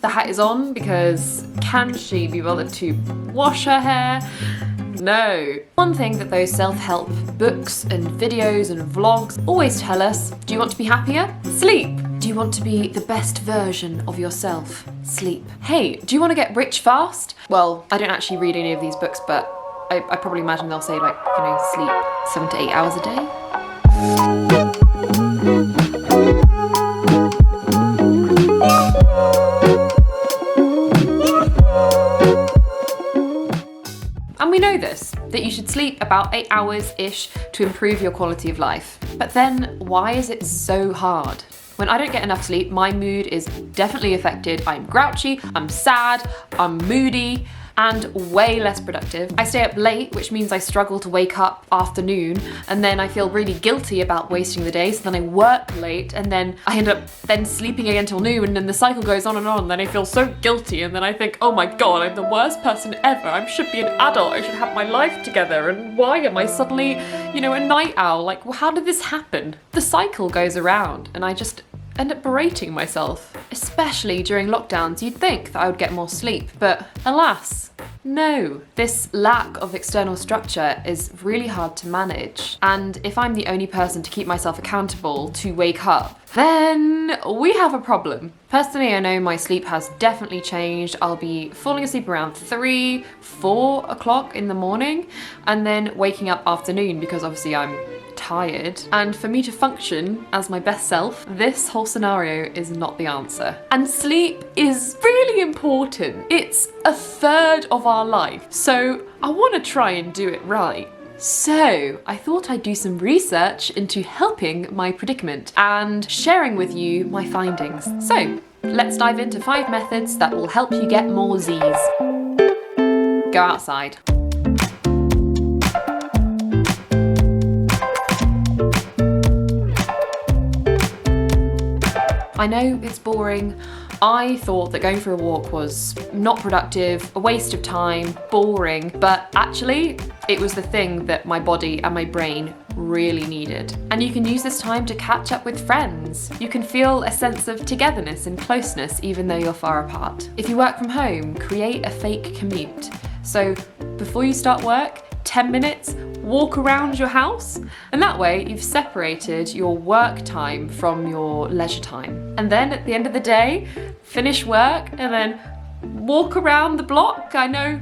the hat is on because can she be bothered to wash her hair? No. One thing that those self-help books and videos and vlogs always tell us, do you want to be happier? Sleep. Do you want to be the best version of yourself? Sleep. Hey, do you want to get rich fast? Well, I don't actually read any of these books, but I probably imagine they'll say like, you know, sleep 7 to 8 hours a day. And we know this, that you should sleep about 8 hours-ish to improve your quality of life. But then why is it so hard? When I don't get enough sleep, my mood is definitely affected. I'm grouchy, I'm sad, I'm moody, and way less productive. I stay up late, which means I struggle to wake up afternoon, and then I feel really guilty about wasting the day, so then I work late, and then I end up then sleeping again till noon, and then the cycle goes on, and then I feel so guilty, and then I think, oh my god, I'm the worst person ever. I should be an adult, I should have my life together, and why am I suddenly, you know, a night owl? Like, well, how did this happen? The cycle goes around, and I just end up berating myself. Especially during lockdowns, you'd think that I would get more sleep, but alas, no. This lack of external structure is really hard to manage, and if I'm the only person to keep myself accountable to wake up, then we have a problem. Personally, I know my sleep has definitely changed. I'll be falling asleep around 3, 4 o'clock in the morning, and then waking up afternoon because obviously I'm tired. And for me to function as my best self, this whole scenario is not the answer. And sleep is really important. It's a third of our life. So I want to try and do it right. So I thought I'd do some research into helping my predicament and sharing with you my findings. So let's dive into 5 methods that will help you get more Z's. Go outside. I know it's boring. I thought that going for a walk was not productive, a waste of time, boring, but actually it was the thing that my body and my brain really needed. And you can use this time to catch up with friends. You can feel a sense of togetherness and closeness even though you're far apart. If you work from home, create a fake commute. So before you start work, 10 minutes, walk around your house, and that way you've separated your work time from your leisure time. And then at the end of the day, finish work and then walk around the block. I know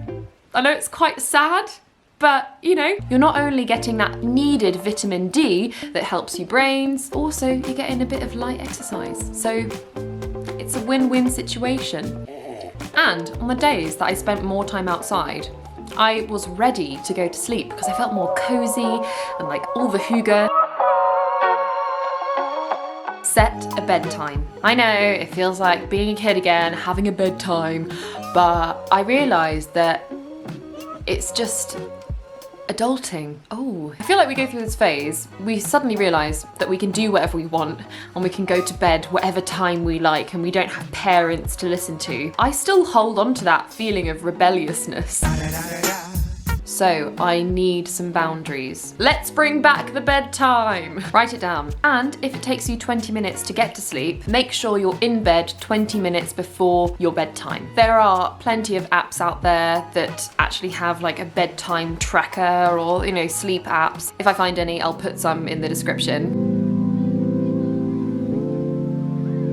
it's quite sad, but you know, you're not only getting that needed vitamin D that helps your brains, also you're getting a bit of light exercise. So it's a win-win situation. And on the days that I spent more time outside, I was ready to go to sleep because I felt more cozy and like all the hygge. Set a bedtime. I know it feels like being a kid again, having a bedtime, but I realised that it's just adulting. Oh, I feel like we go through this phase, we suddenly realise that we can do whatever we want and we can go to bed whatever time we like and we don't have parents to listen to. I still hold on to that feeling of rebelliousness. So I need some boundaries. Let's bring back the bedtime. Write it down. And if it takes you 20 minutes to get to sleep, make sure you're in bed 20 minutes before your bedtime. There are plenty of apps out there that actually have like a bedtime tracker or, you know, sleep apps. If I find any, I'll put some in the description.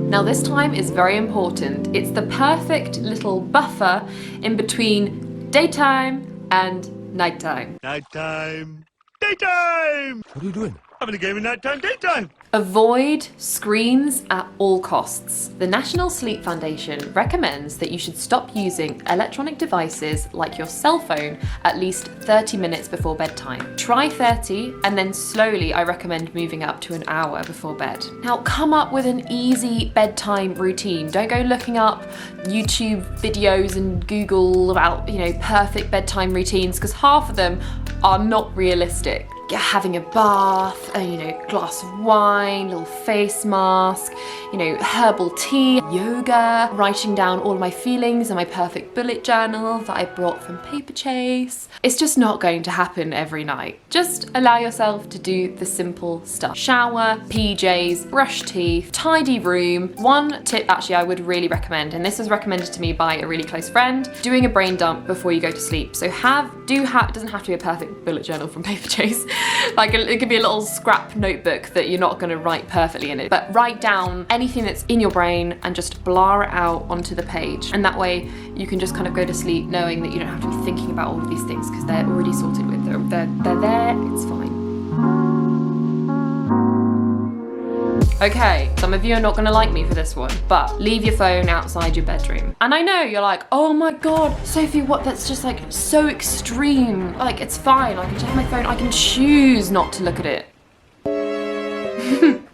Now this time is very important. It's the perfect little buffer in between daytime and nighttime. Nighttime. Daytime! What are you doing? Having a game of nighttime, daytime. Avoid screens at all costs. The National Sleep Foundation recommends that you should stop using electronic devices like your cell phone at least 30 minutes before bedtime. Try 30 and then slowly I recommend moving up to an hour before bed. Now come up with an easy bedtime routine. Don't go looking up YouTube videos and Google about, you know, perfect bedtime routines because half of them are not realistic. having a bath, a glass of wine, little face mask, herbal tea, yoga, writing down all of my feelings in my perfect bullet journal that I brought from Paperchase. It's just not going to happen every night. Just allow yourself to do the simple stuff. Shower, PJs, brush teeth, tidy room. One tip actually I would really recommend, and this was recommended to me by a really close friend, doing a brain dump before you go to sleep. So it doesn't have to be a perfect bullet journal from Paperchase. Like it could be a little scrap notebook that you're not going to write perfectly in it, but write down anything that's in your brain and just blur it out onto the page. And that way you can just kind of go to sleep knowing that you don't have to be thinking about all of these things because they're already sorted with. They're there, it's fine. Okay, some of you are not gonna like me for this one, but leave your phone outside your bedroom. And I know you're like, oh my God, Sophie, what? That's just like so extreme. Like, it's fine, I can check my phone, I can choose not to look at it.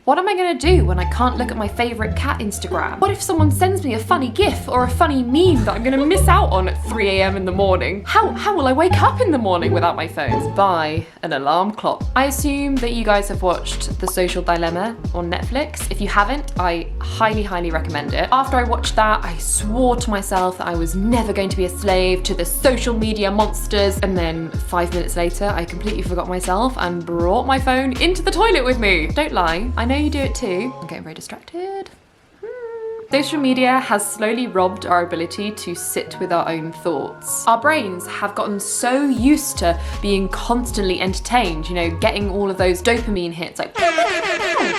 What am I gonna do when I can't look at my favorite cat Instagram? What if someone sends me a funny gif or a funny meme that I'm gonna miss out on at 3 a.m. in the morning? How will I wake up in the morning without my phone? Buy an alarm clock. I assume that you guys have watched The Social Dilemma on Netflix. If you haven't, I highly, highly recommend it. After I watched that, I swore to myself that I was never going to be a slave to the social media monsters. And then 5 minutes later, I completely forgot myself and brought my phone into the toilet with me. Don't lie, I know you do it too. I'm getting very distracted. Social media has slowly robbed our ability to sit with our own thoughts. Our brains have gotten so used to being constantly entertained, getting all of those dopamine hits, like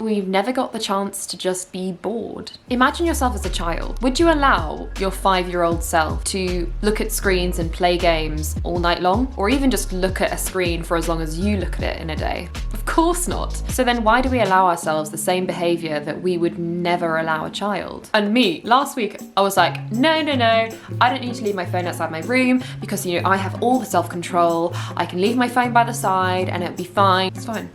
we've never got the chance to just be bored. Imagine yourself as a child. Would you allow your 5-year-old self to look at screens and play games all night long? Or even just look at a screen for as long as you look at it in a day? Of course not. So then why do we allow ourselves the same behavior that we would never allow a child? And me, last week, I was like, no, I don't need to leave my phone outside my room because, I have all the self-control. I can leave my phone by the side and it'll be fine. It's fine.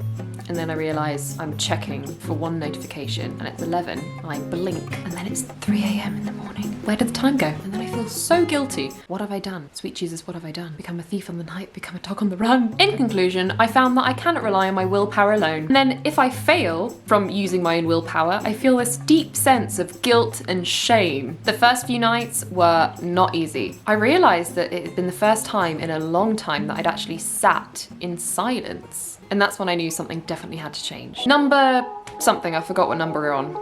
And then I realise I'm checking for one notification and it's 11 and I blink and then it's 3 a.m. in the morning. Where did the time go? And then I feel so guilty. What have I done? Sweet Jesus, what have I done? Become a thief on the night, become a dog on the run. In conclusion, I found that I cannot rely on my willpower alone. And then if I fail from using my own willpower, I feel this deep sense of guilt and shame. The first few nights were not easy. I realised that it had been the first time in a long time that I'd actually sat in silence. And that's when I knew something definitely had to change. Number something, I forgot what number we're on.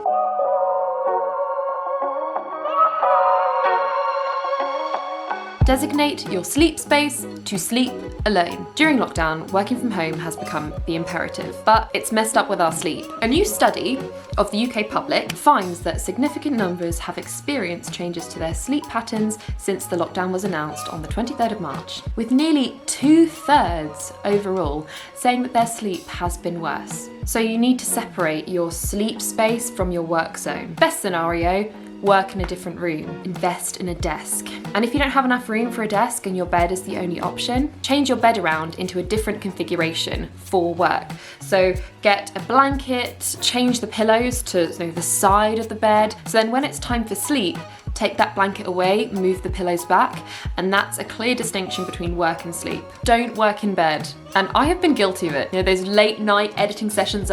Designate your sleep space to sleep alone. During lockdown, working from home has become the imperative, but it's messed up with our sleep. A new study of the UK public finds that significant numbers have experienced changes to their sleep patterns since the lockdown was announced on the 23rd of March, with nearly 2/3 overall saying that their sleep has been worse. So you need to separate your sleep space from your work zone. Best scenario, work in a different room, invest in a desk. And if you don't have enough room for a desk and your bed is the only option, change your bed around into a different configuration for work. So get a blanket, change the pillows to the side of the bed. So then when it's time for sleep, take that blanket away, move the pillows back, and that's a clear distinction between work and sleep. Don't work in bed. And I have been guilty of it. Those late night editing sessions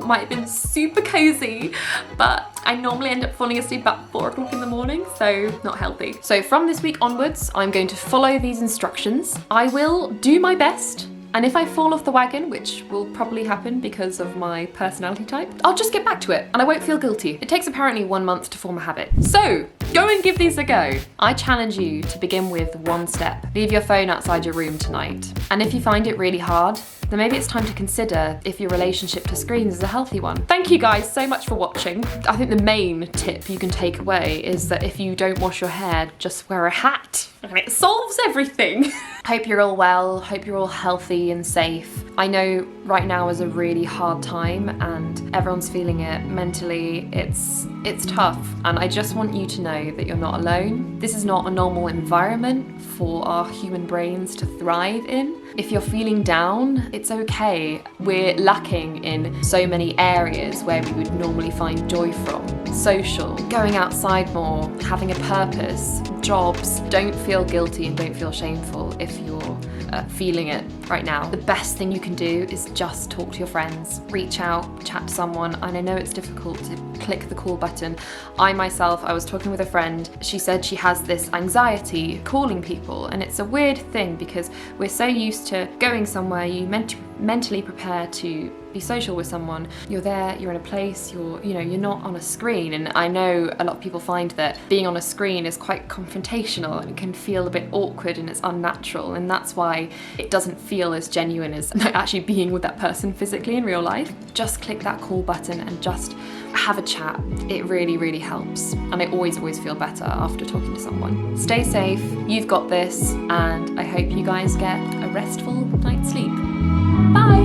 might have been super cozy, but I normally end up falling asleep about 4 o'clock in the morning, so not healthy. So from this week onwards, I'm going to follow these instructions. I will do my best, and if I fall off the wagon, which will probably happen because of my personality type, I'll just get back to it and I won't feel guilty. It takes apparently 1 month to form a habit. So go and give these a go. I challenge you to begin with one step. Leave your phone outside your room tonight. And if you find it really hard, then maybe it's time to consider if your relationship to screens is a healthy one. Thank you guys so much for watching. I think the main tip you can take away is that if you don't wash your hair, just wear a hat and it solves everything. Hope you're all well, hope you're all healthy and safe. I know right now is a really hard time and everyone's feeling it mentally. It's tough, and I just want you to know that you're not alone. This is not a normal environment for our human brains to thrive in. If you're feeling down, it's okay. We're lacking in so many areas where we would normally find joy from. Social, going outside more, having a purpose, jobs. Don't feel guilty and don't feel shameful if you're feeling it right now. The best thing you can do is just talk to your friends, reach out, chat to someone. And I know it's difficult to click the call button. I was talking with a friend, she said she has this anxiety calling people, and it's a weird thing because we're so used to going somewhere, you mentally prepare to be social with someone. You're there, you're in a place, you're not on a screen. And I know a lot of people find that being on a screen is quite confrontational and it can feel a bit awkward and it's unnatural, and that's why it doesn't feel as genuine as actually being with that person physically in real life. Just click that call button and just have a chat. It really, really helps. And I always feel better after talking to someone. Stay safe, you've got this, and I hope you guys get a restful night's sleep. Bye!